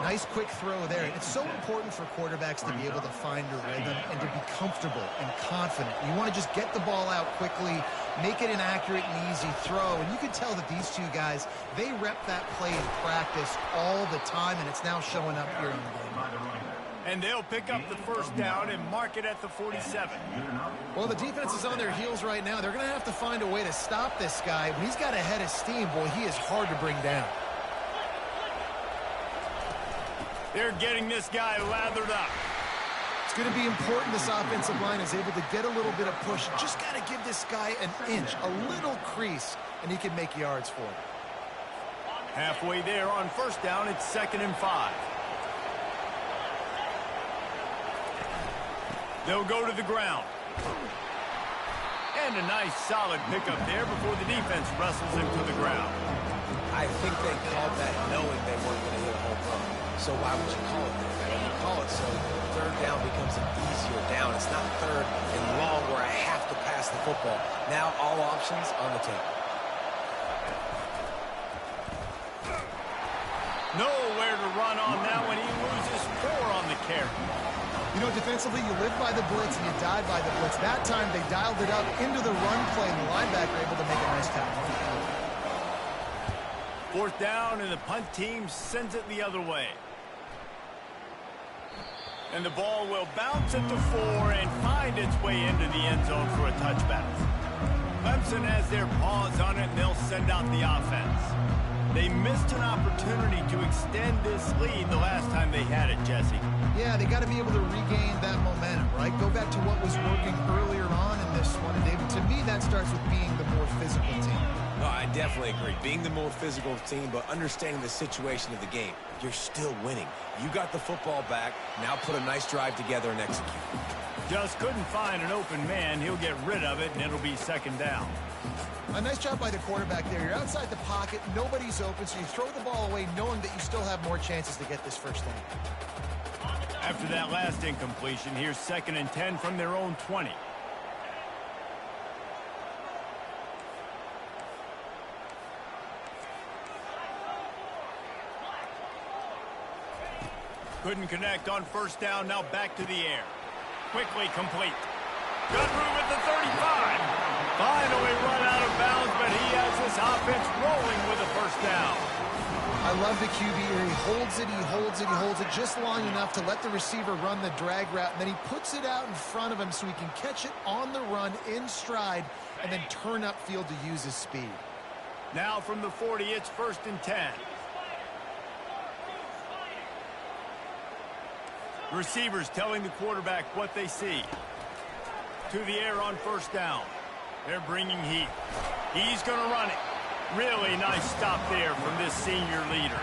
S2: Nice quick throw there. It's so important for quarterbacks to be able to find a rhythm and to be comfortable and confident. You want to just get the ball out quickly, make it an accurate and easy throw. And you can tell that these two guys, they rep that play in practice all the time, and it's now showing up here in the game.
S1: And they'll pick up the first down and mark it at the 47.
S2: Well, the defense is on their heels right now. They're going to have to find a way to stop this guy. When he's got a head of steam, boy, he is hard to bring down.
S1: They're getting this guy lathered up.
S2: It's going to be important this offensive line is able to get a little bit of push. Just got to give this guy an inch, a little crease, and he can make yards for it.
S1: Halfway there on first down, it's 2nd and 5. They'll go to the ground. And a nice solid pickup there before the defense wrestles him to the ground.
S3: I think they called that knowing they weren't going to hit a home run. So why would you call it that? You call it so third down becomes an easier down. It's not third and long where I have to pass the football. Now all options on the table.
S1: Nowhere to run on that one. He loses 4 on the carry.
S2: You know, defensively, you live by the blitz and you die by the blitz. That time, they dialed it up into the run play, and the linebacker able to make a nice tackle.
S1: 4th down, and the punt team sends it the other way. And the ball will bounce at the 4 and find its way into the end zone for a touchback. Clemson has their paws on it, and they'll send out the offense. They missed an opportunity to extend this lead the last time they had it, Jesse.
S2: Yeah, they got to be able to regain that momentum, right? Go back to what was working earlier on in this one. And, David, to me, that starts with being the more physical team.
S3: No, I definitely agree. Being the more physical team, but understanding the situation of the game. You're still winning. You got the football back. Now put a nice drive together and execute.
S1: Just couldn't find an open man. He'll get rid of it, and it'll be 2nd down.
S2: A nice job by the quarterback there. You're outside the pocket. Nobody's open, so you throw the ball away knowing that you still have more chances to get this first down.
S1: After that last incompletion, here's 2nd and 10 from their own 20. Couldn't connect on first down. Now back to the air. Quickly complete. Good room at the 35. Finally run out of bounds, but he has this offense rolling with a first down.
S2: I love the QB here. He holds it, he holds it, he holds it just long enough to let the receiver run the drag route, and then he puts it out in front of him so he can catch it on the run in stride and then turn upfield to use his speed.
S1: Now from the 40, it's 1st and 10. Receivers telling the quarterback what they see. To the air on first down. They're bringing heat. He's going to run it. Really nice stop there from this senior leader.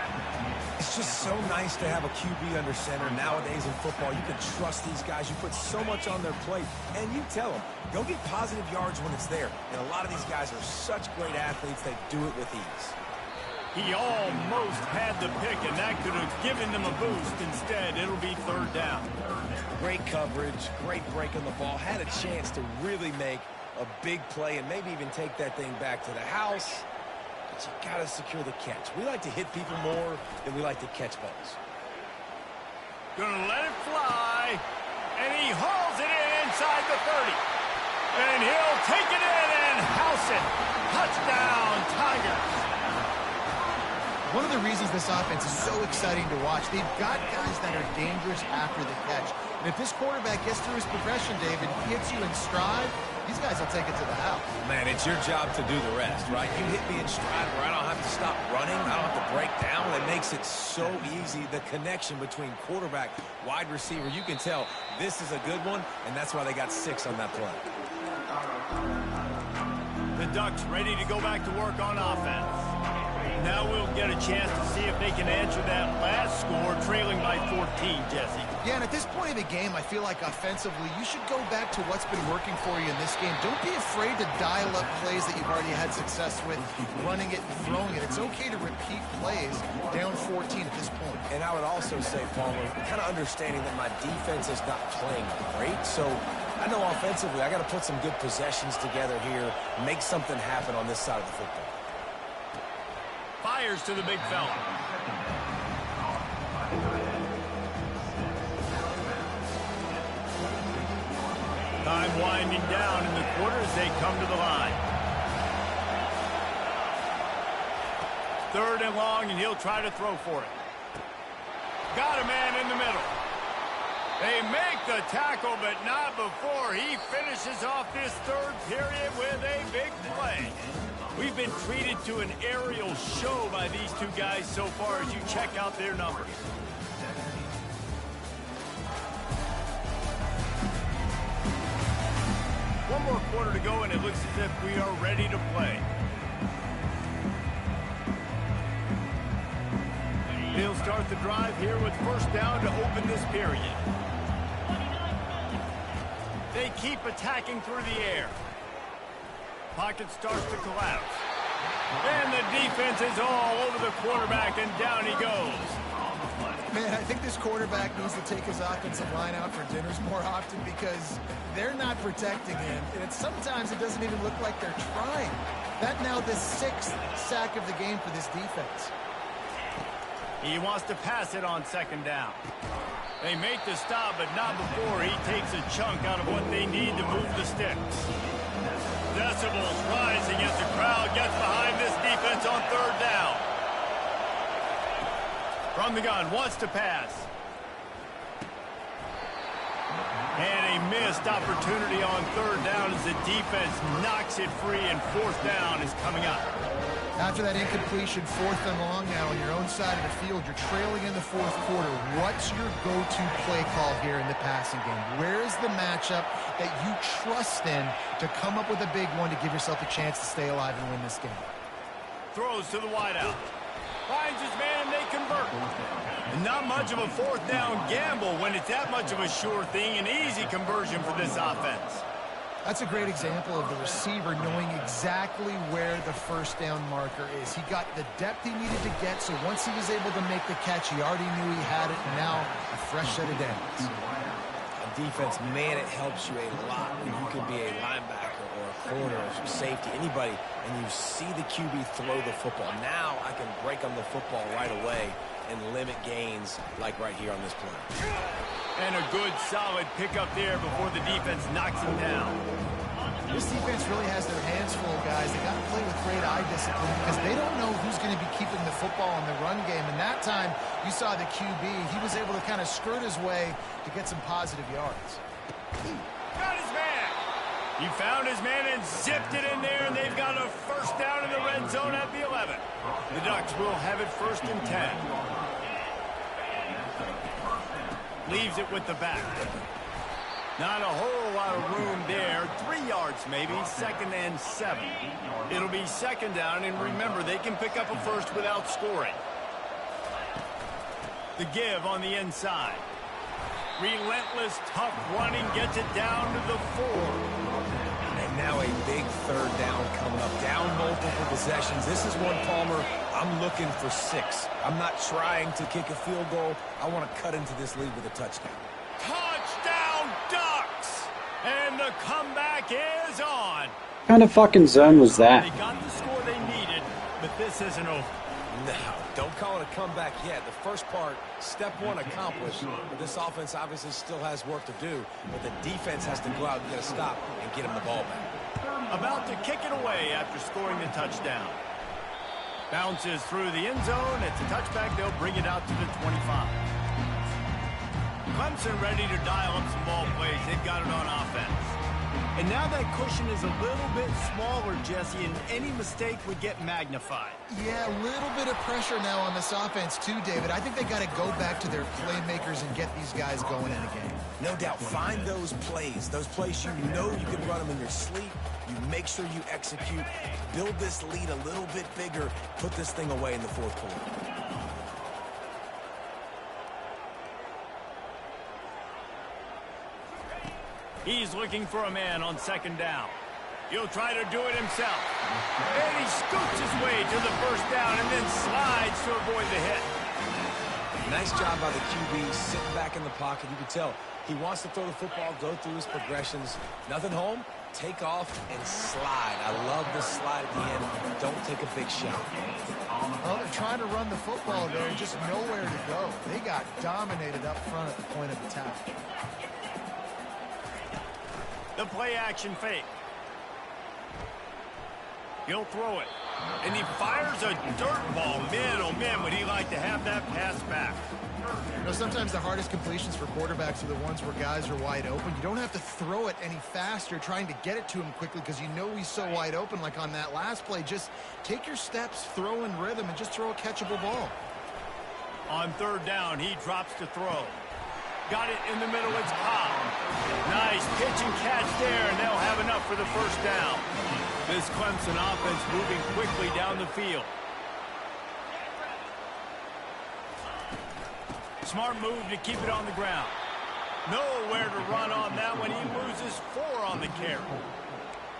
S3: It's just so nice to have a QB under center. Nowadays in football, you can trust these guys. You put so much on their plate, and you tell them, go get positive yards when it's there. And a lot of these guys are such great athletes, they do it with ease.
S1: He almost had the pick, and that could have given them a boost. Instead, it'll be 3rd down.
S3: Great coverage, great break on the ball. Had a chance to really make a big play and maybe even take that thing back to the house. But you got to secure the catch. We like to hit people more than we like to catch balls.
S1: Gonna let it fly, and he hauls it in inside the 30. And he'll take it in and house it. Touchdown, Tigers.
S2: One of the reasons this offense is so exciting to watch, they've got guys that are dangerous after the catch. And if this quarterback gets through his progression, David, hits you in stride, these guys will take it to the house.
S3: Man, it's your job to do the rest, right? You hit me in stride where I don't have to stop running. I don't have to break down. It makes it so easy. The connection between quarterback, wide receiver, you can tell this is a good one, and that's why they got 6 on that play.
S1: The Ducks ready to go back to work on offense. Now we'll get a chance to see if they can answer that last score, trailing by 14, Jesse.
S2: Yeah, and at this point of the game, I feel like offensively, you should go back to what's been working for you in this game. Don't be afraid to dial up plays that you've already had success with, running it and throwing it. It's okay to repeat plays down 14 at this point.
S3: And I would also say, Palmer, kind of understanding that my defense is not playing great, so I know offensively, I got to put some good possessions together here, make something happen on this side of the football.
S1: Fires to the big fella. Time winding down in the quarter as they come to the line. 3rd and long, and he'll try to throw for it. Got a man in the middle. They make the tackle, but not before he finishes off this 3rd period with a big play. We've been treated to an aerial show by these two guys so far as you check out their numbers. One more quarter to go, and it looks as if we are ready to play. They'll start the drive here with 1st down to open this period. They keep attacking through the air. Pocket starts to collapse. And the defense is all over the quarterback, and down he goes.
S2: Man, I think this quarterback needs to take his offensive line out for dinners more often because they're not protecting him. And sometimes it doesn't even look like they're trying. That now the 6th sack of the game for this defense.
S1: He wants to pass it on 2nd down. They make the stop, but not before he takes a chunk out of what they need to move the sticks. Decibels rising as the crowd gets behind this defense on 3rd down. From the gun, wants to pass. And a missed opportunity on 3rd down as the defense knocks it free, and 4th down is coming up.
S2: After that incompletion, 4th and long now on your own side of the field, you're trailing in the 4th quarter. What's your go-to play call here in the passing game? Where is the matchup that you trust in to come up with a big one to give yourself a chance to stay alive and win this game?
S1: Throws to the wideout. Finds his man, and they convert. And not much of a 4th down gamble when it's that much of a sure thing, an easy conversion for this offense.
S2: That's a great example of the receiver knowing exactly where the 1st down marker is. He got the depth he needed to get, so once he was able to make the catch, he already knew he had it, and now a fresh set of downs.
S3: On defense, man, it helps you a lot when you can be a linebacker or a corner or safety, anybody, and you see the QB throw the football. Now I can break on the football right away and limit gains like right here on this play.
S1: And a good, solid pickup there before the defense knocks him down.
S2: This defense really has their hands full, guys. They got to play with great eye discipline because they don't know who's going to be keeping the football in the run game. And that time, you saw the QB. He was able to kind of skirt his way to get some positive yards.
S1: Got his man. He found his man and zipped it in there, and they've got a 1st down in the red zone at the 11. The Ducks will have it 1st and 10. Leaves it with the back. Not a whole lot of room there. 3 yards maybe. 2nd and 7. It'll be 2nd down, and remember, they can pick up a 1st without scoring. The give on the inside. Relentless, tough running gets it down to the 4.
S3: And now a big 3rd down coming up. Down multiple possessions. This is one, Palmer, I'm looking for 6. I'm not trying to kick a field goal. I want to cut into this lead with a touchdown.
S1: Touchdown, Ducks! And the comeback is on.
S4: What kind of fucking zone was that?
S1: They got the score they needed, but this isn't over.
S3: No, don't call it a comeback yet. The first part, step 1 accomplished. But this offense obviously still has work to do. But the defense has to go out and get a stop and get him the ball back.
S1: About to kick it away after scoring the touchdown. Bounces through the end zone. It's a touchback. They'll bring it out to the 25. Clemson ready to dial up some ball plays. They've got it on offense. And now that cushion is a little bit smaller, Jesse, and any mistake would get magnified.
S2: Yeah, a little bit of pressure now on this offense too, David. I think they got to go back to their playmakers and get these guys going in the game.
S3: No doubt. Find those plays you know you can run them in your sleep. You make sure you execute. Build this lead a little bit bigger. Put this thing away in the 4th quarter.
S1: He's looking for a man on 2nd down. He'll try to do it himself. And he scoots his way to the 1st down and then slides to avoid the hit.
S3: Nice job by the QB, sitting back in the pocket. You can tell he wants to throw the football, go through his progressions. Nothing home, take off and slide. I love the slide at the end. Don't take a big shot.
S2: Well, they're trying to run the football there, just nowhere to go. They got dominated up front at the point of attack.
S1: The play action fake. He'll throw it. And he fires a dirt ball. Man, oh man, would he like to have that pass back.
S2: You know, sometimes the hardest completions for quarterbacks are the ones where guys are wide open. You don't have to throw it any faster trying to get it to him quickly because you know he's so wide open like on that last play. Just take your steps, throw in rhythm, and just throw a catchable ball.
S1: On third down, he drops to throw. Got it in the middle, it's Cobb. Nice pitch and catch there, and they'll have enough for the first down. This Clemson offense moving quickly down the field. Smart move to keep it on the ground. Nowhere to run on that one. He loses 4 on the carry.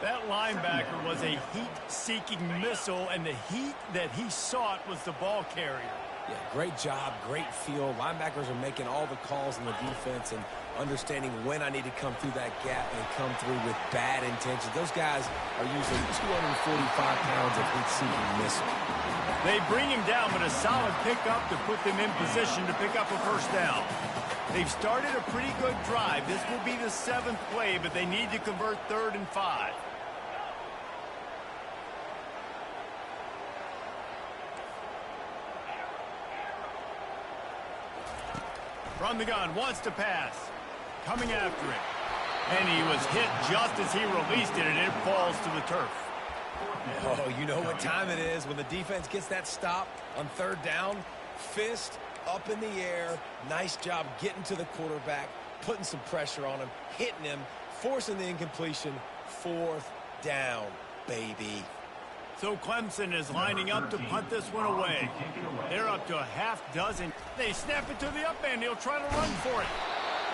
S1: That linebacker was a heat-seeking missile, and the heat that he sought was the ball carrier.
S3: Yeah, great job, great feel. Linebackers are making all the calls in the defense and understanding when I need to come through that gap and come through with bad intentions. Those guys are using 245 pounds of heat-seeking missile.
S1: They bring him down, but a solid pickup to put them in position to pick up a first down. They've started a pretty good drive. This will be the 7th play, but they need to convert 3rd and 5. From the gun, wants to pass. Coming after it. And he was hit just as he released it, and it falls to the turf.
S3: Oh, you know what time it is when the defense gets that stop on 3rd down. Fist up in the air. Nice job getting to the quarterback, putting some pressure on him, hitting him, forcing the incompletion. 4th down, baby.
S1: So Clemson is lining up to punt this one away. They're up to a half dozen. They snap it to the up end. He'll try to run for it.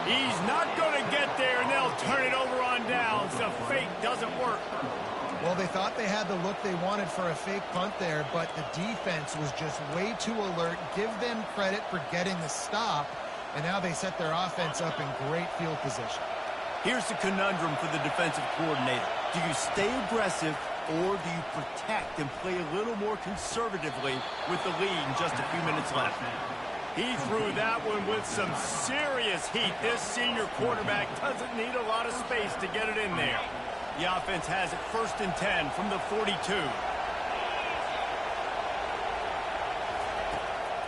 S1: He's not going to get there, and they'll turn it over on downs. The fake doesn't work.
S2: Well, they thought they had the look they wanted for a fake punt there, but the defense was just way too alert. Give them credit for getting the stop, and now they set their offense up in great field position.
S1: Here's the conundrum for the defensive coordinator. Do you stay aggressive, or do you protect and play a little more conservatively with the lead in just a few minutes left? He threw that one with some serious heat. This senior quarterback doesn't need a lot of space to get it in there. The offense has it 1st and 10 from the 42.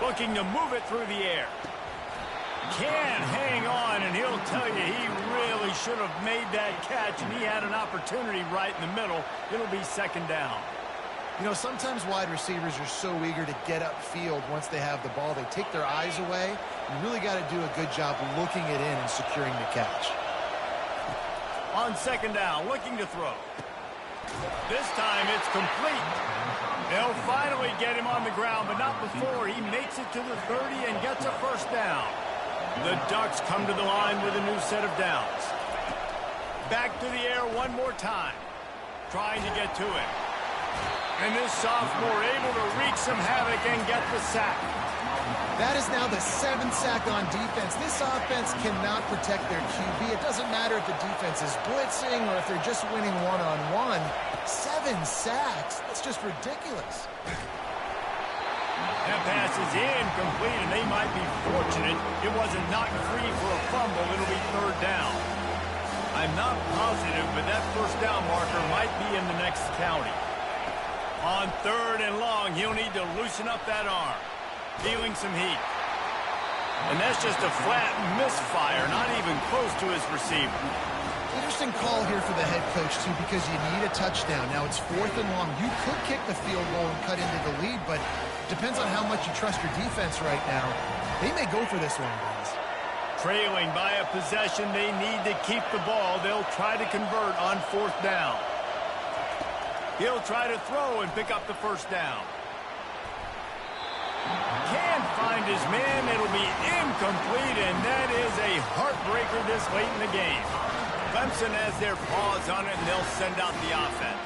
S1: Looking to move it through the air. Can hang on, and he'll tell you he really should have made that catch, and he had an opportunity right in the middle. It'll be 2nd down.
S2: You know, sometimes wide receivers are so eager to get upfield once they have the ball. They take their eyes away. You really got to do a good job looking it in and securing the catch.
S1: On 2nd down, looking to throw. This time it's complete. They'll finally get him on the ground, but not before he makes it to the 30 and gets a first down. The Ducks come to the line with a new set of downs. Back to the air one more time. Trying to get to it. And this sophomore able to wreak some havoc and get the sack.
S2: That is now the 7th sack on defense. This offense cannot protect their QB. It doesn't matter if the defense is blitzing or if they're just winning one-on-one. 7 sacks. That's just ridiculous.
S1: That pass is incomplete, and they might be fortunate it wasn't knocked free for a fumble. It'll be 3rd down. I'm not positive, but that first down marker might be in the next county. On 3rd and long, he'll need to loosen up that arm. Feeling some heat. And that's just a flat misfire, not even close to his receiver.
S2: Interesting call here for the head coach, too, because you need a touchdown. Now it's 4th and long. You could kick the field goal and cut into the lead, but it depends on how much you trust your defense right now. They may go for this one, guys.
S1: Trailing by a possession, they need to keep the ball. They'll try to convert on 4th down. He'll try to throw and pick up the first down. Can't find his man. It'll be incomplete, and that is a heartbreaker this late in the game. Clemson has their paws on it, and they'll send out the offense.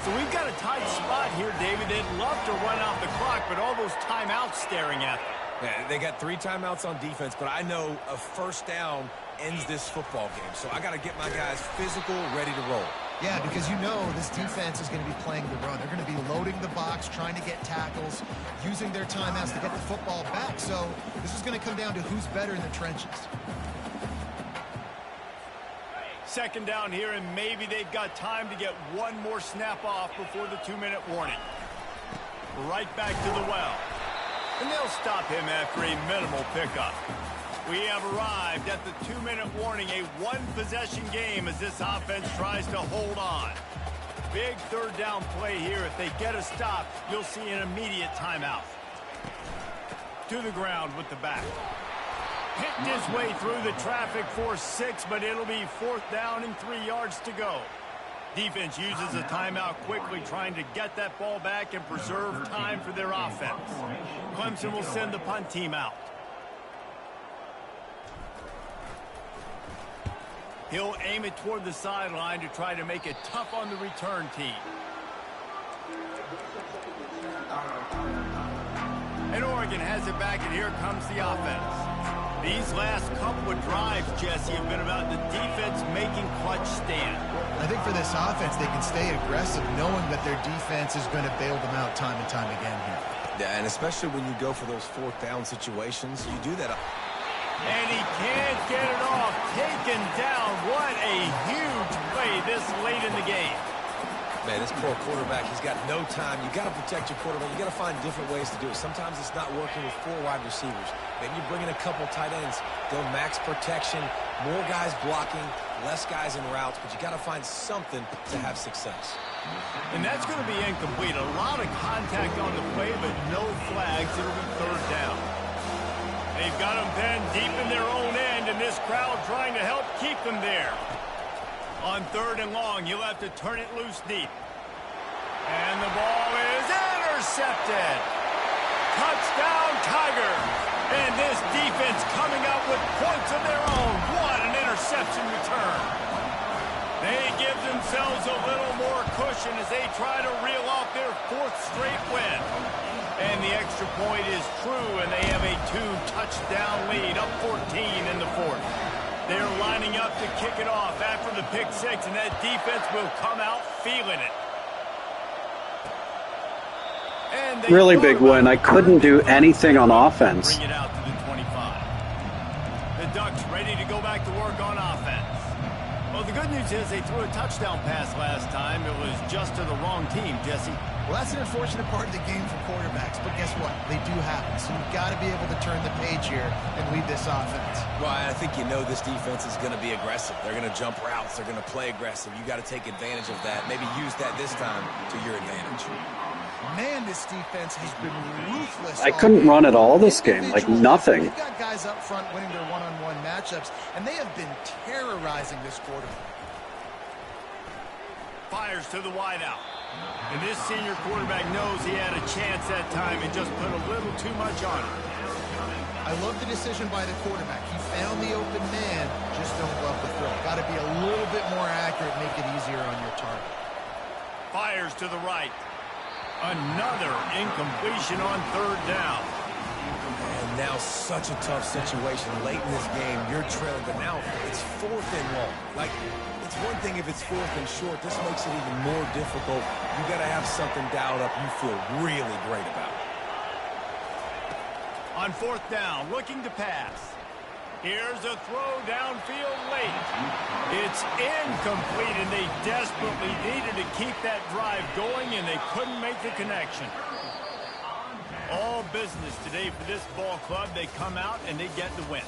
S1: So we've got a tight spot here, David. They'd love to run out the clock, but all those timeouts staring at them.
S3: Yeah, they got 3 timeouts on defense, but I know a first down ends this football game. So I got to get my guys physical, ready to roll.
S2: Yeah, because you know this defense is going to be playing the run. They're going to be loading the box, trying to get tackles, using their timeouts to get the football back. So this is going to come down to who's better in the trenches.
S1: Second down here, and maybe they've got time to get one more snap off before the 2-minute warning. Right back to the well. And they'll stop him after a minimal pickup. We have arrived at the 2-minute warning, a one-possession game as this offense tries to hold on. Big third down play here. If they get a stop, you'll see an immediate timeout. To the ground with the back. Picked his way through the traffic for 6, but it'll be 4th down and 3 yards to go. Defense uses a timeout quickly, trying to get that ball back and preserve time for their offense. Clemson will send the punt team out. He'll aim it toward the sideline to try to make it tough on the return team. And Oregon has it back, and here comes the offense. These last couple of drives, Jesse, have been about the defense making clutch stand.
S2: I think for this offense, they can stay aggressive knowing that their defense is going to bail them out time and time again here.
S3: Yeah, and especially when you go for those 4th down situations, you do that.
S1: And he can't get it off. Taken down. What a huge play this late in the game.
S3: Man, this poor quarterback, he's got no time. You got to protect your quarterback. You got to find different ways to do it. Sometimes it's not working with 4 wide receivers. Maybe you bring in a couple tight ends. Go max protection, more guys blocking, less guys in routes, but you got to find something to have success.
S1: And that's going to be incomplete. A lot of contact on the play, but no flags. It'll be 3rd down. They've got them pinned deep in their own end, and this crowd trying to help keep them there. On 3rd and long, you'll have to turn it loose deep. And the ball is intercepted. Touchdown, Tiger. And this defense coming up with points of their own. What an interception return. They give themselves a little more cushion as they try to reel off their 4th straight win. And the extra point is true, and they have a 2-touchdown lead, up 14 in the 4th. They're lining up to kick it off after the pick 6, and that defense will come out feeling it. And
S4: Really big win. I couldn't do anything on offense.
S1: Bring it out to the 25. The Ducks ready to go back to work on offense. Well, the good news is they threw a touchdown pass last time. It was just to the wrong team, Jesse.
S2: Well, that's an unfortunate part of the game for quarterbacks, but guess what? They do happen, so you've got to be able to turn the page here and lead this offense.
S3: Well, I think you know this defense is going to be aggressive. They're going to jump routes. They're going to play aggressive. You got to take advantage of that. Maybe use that this time to your advantage.
S2: Man, this defense has been ruthless.
S4: I couldn't run at all this game, like nothing.
S2: They've got guys up front winning their one-on-one matchups, and they have been terrorizing this quarterback.
S1: Fires to the wideout. And this senior quarterback knows he had a chance that time and just put a little too much on it.
S2: I love the decision by the quarterback. He found the open man, just don't love the throw. Got to be a little bit more accurate, make it easier on your target.
S1: Fires to the right. Another incompletion on 3rd down.
S3: And now such a tough situation late in this game. You're trailing, but now it's 4th and long. Like, it's one thing if it's 4th and short. This makes it even more difficult. You got to have something dialed up you feel really great about.
S1: On 4th down, looking to pass. Here's a throw downfield late. It's incomplete, and they desperately needed to keep that drive going, and they couldn't make the connection. All business today for this ball club. They come out, and they get the win.